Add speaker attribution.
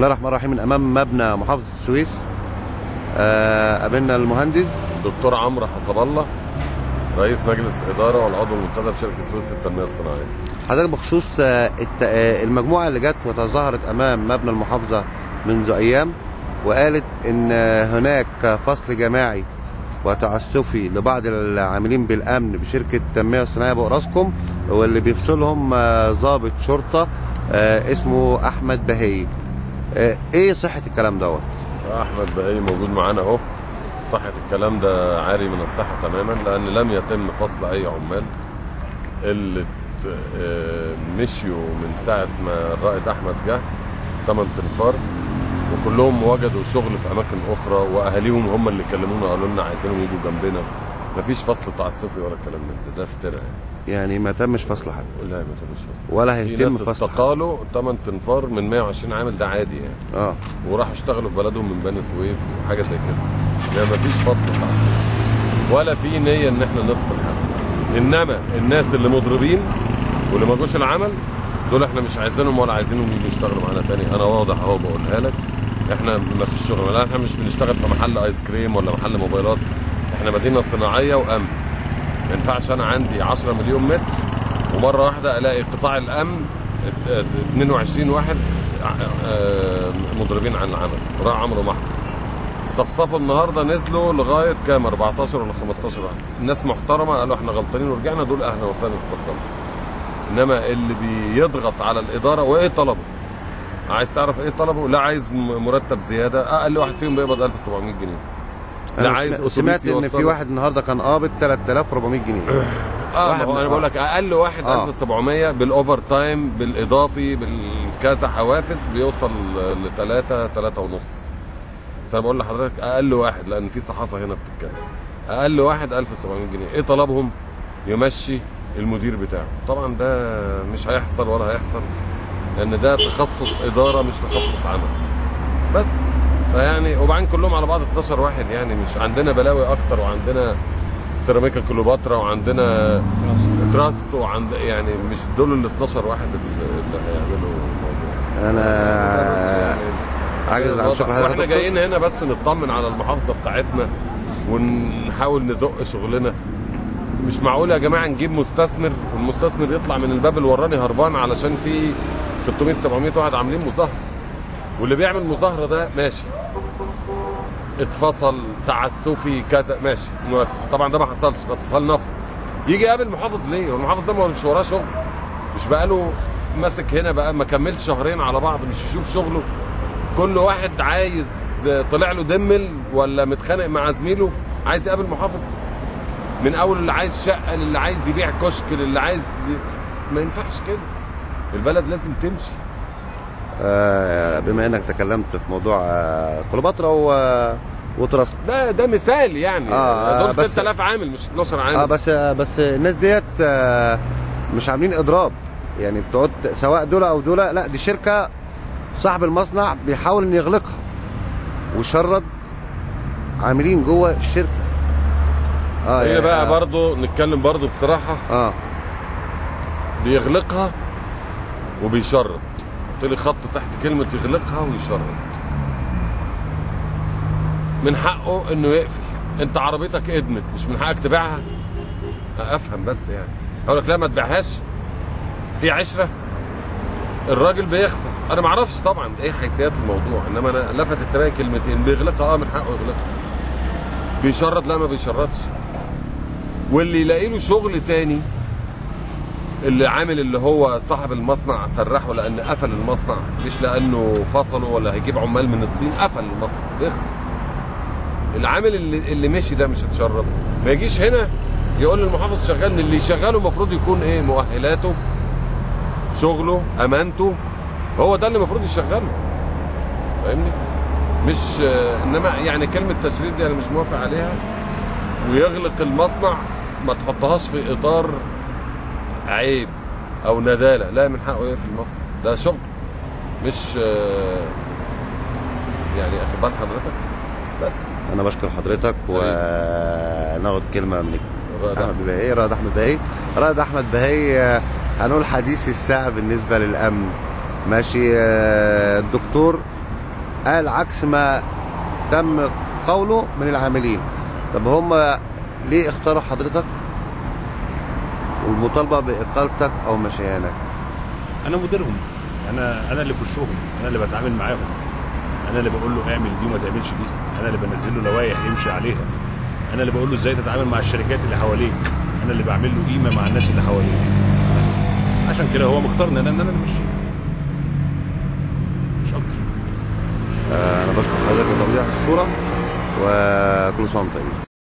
Speaker 1: الله الرحمن الرحيم. من امام مبنى محافظه السويس قابلنا المهندس
Speaker 2: دكتور عمرو حسب الله، رئيس مجلس اداره والعضو المنتدب بشركه السويس للتنميه الصناعيه.
Speaker 1: حضرتك بخصوص المجموعه اللي جت وتظاهرت امام مبنى المحافظه منذ ايام وقالت ان هناك فصل جماعي وتعسفي لبعض العاملين بالامن بشركه التنميه الصناعيه بأوراسكوم، واللي بيفصلهم ضابط شرطه اسمه احمد بهي. ايه صحه الكلام دوت؟
Speaker 2: احمد بهي موجود معانا اهو. صحه الكلام ده عاري من الصحه تماما، لان لم يتم فصل اي عمال. اللي مشيوا من ساعه ما الرائد احمد جه 8 تنفار، وكلهم وجدوا شغل في اماكن اخرى، واهاليهم هم اللي كلمونا قالوا لنا عايزينهم يجوا جنبنا. مفيش فصل تعسفي ولا الكلام ده افتراء
Speaker 1: يعني ما تمش فصل حد؟
Speaker 2: لا ما تمش فصل
Speaker 1: ولا هيتم فصل.
Speaker 2: في ناس استقالوا 8 تنفار من 120 عامل، ده عادي يعني. وراحوا اشتغلوا في بلدهم من بني سويف وحاجه زي كده. يعني مفيش فصل تعسفي ولا في نيه ان احنا نفصل حد. انما الناس اللي مضربين واللي ما جوش العمل دول احنا مش عايزينهم ولا عايزينهم يجوا يشتغلوا معانا تاني. انا واضح اهو بقولها لك، احنا ما فيش شغل. لا احنا مش بنشتغل في محل ايس كريم ولا محل موبايلات، احنا مدينه صناعيه وامن. ما ينفعش انا عندي 10 مليون متر ومره واحده الاقي قطاع الامن 22 واحد مضربين عن العمل. راح عمرو محمد صفصفوا النهارده نزلوا لغايه كام 14 ولا 15 واحد. الناس محترمه قالوا احنا غلطانين ورجعنا، دول اهلا وسهلا اتفضلوا. انما اللي بيضغط على الاداره وايه طلبه؟ عايز تعرف ايه طلبه؟ لا عايز مرتب زياده، اقل واحد فيهم بيقبض 1700 جنيه. لا عايز
Speaker 1: سمعت ان في واحد النهارده كان قابض 3400 جنيه.
Speaker 2: انا بقول لك اقل واحد 1700 بالاوفر تايم بالاضافي بالكذا حوافز بيوصل ل 3 ونص. بس انا بقول لحضرتك اقل واحد، لان في صحافه هنا بتتكلم. اقل واحد 1700 جنيه. ايه طلبهم؟ يمشي المدير بتاعه. طبعا ده مش هيحصل ولا هيحصل، لان ده تخصص اداره مش تخصص عمل. بس فيعني وبعدين كلهم على بعض 12 واحد، يعني مش عندنا بلاوي اكتر، وعندنا سيراميكا كليوباترا وعندنا تراست يعني مش دول ال 12 واحد اللي هيعملوا الموضوع.
Speaker 1: انا عاجز عن شكر حضرتك.
Speaker 2: احنا جايين هنا بس نطمن على المحافظه بتاعتنا ونحاول نزق شغلنا. مش معقول يا جماعه نجيب مستثمر والمستثمر يطلع من الباب اللي وراني هربان علشان في 600 700 واحد عاملين مظاهره، واللي بيعمل مظاهره ده ماشي اتفصل تعسفي كذا ماشي موافق. طبعا ده ما حصلش، بس فلنفرض يجي يقابل محافظ ليه؟ والمحافظ ده مش وراه شغل، مش بقاله ماسك هنا بقى ما كملش شهرين على بعض، مش يشوف شغله؟ كل واحد عايز طلع له دمل ولا متخانق مع زميله عايز يقابل محافظ، من اول اللي عايز شقه للي عايز يبيع كشك للي عايز. ما ينفعش كده، البلد لازم تمشي.
Speaker 1: بما انك تكلمت في موضوع كليوباترا وتراست،
Speaker 2: ده مثال يعني. دول 6000 عامل مش 12 عامل.
Speaker 1: بس الناس ديت مش عاملين اضراب، يعني بتقعد سواء دول او دول، لا دي شركه صاحب المصنع بيحاول ان يغلقها ويشرد عاملين جوه الشركه.
Speaker 2: هي يعني بقى برضه نتكلم برضه بصراحه. بيغلقها وبيشرد. قلت لي خط تحت كلمه يغلقها ويشرد. من حقه انه يقفل. انت عربيتك ادمت، مش من حقك تبيعها؟ افهم بس يعني. اقول لك لا ما تبيعهاش، في عشره. الراجل بيخسر. انا ما اعرفش طبعا ايه حيثيات الموضوع، انما انا لفت انتباهي كلمتين. بيغلقها من حقه يغلقها. بيشرد لا ما بيشردش. واللي يلاقي له شغل تاني، اللي عامل اللي هو صاحب المصنع سرحه لان قفل المصنع، مش لانه فصله ولا هيجيب عمال من الصين، قفل المصنع بيخسر. العامل اللي مشي ده مش هتشرد. ما يجيش هنا يقول للمحافظ شغال. اللي يشغله المفروض يكون ايه؟ مؤهلاته، شغله، امانته، هو ده اللي المفروض يشغله. فاهمني؟ مش انما يعني كلمه تشريد دي انا مش موافق عليها. ويغلق المصنع ما تحطهاش في اطار عيب او نداله، لا من حقه يقفل المصنع، ده شغل مش يعني اخد بال حضرتك. بس
Speaker 1: انا بشكر حضرتك وناخد كلمه من احمد بهي. رائد احمد بهي. رائد احمد بهي هنقول حديث الساعه بالنسبه للامن. ماشي. الدكتور قال عكس ما تم قوله من العاملين. طب هم ليه اختاروا حضرتك والمطالبه باقالتك او مشيانك؟
Speaker 3: انا مديرهم، انا اللي في وشهم، انا اللي بتعامل معاهم، انا اللي بقول له اعمل دي وما تعملش دي، انا اللي بنزل له لوائح يمشي عليها، انا اللي بقول له ازاي تتعامل مع الشركات اللي حواليك، انا اللي بعمل له قيمه مع الناس اللي حواليك. بس عشان كده هو مختارني انا اللي ماشي، مش اكتر.
Speaker 1: انا بشكر حضرتك لتوضيح الصوره، وكل سنه وانت طيب.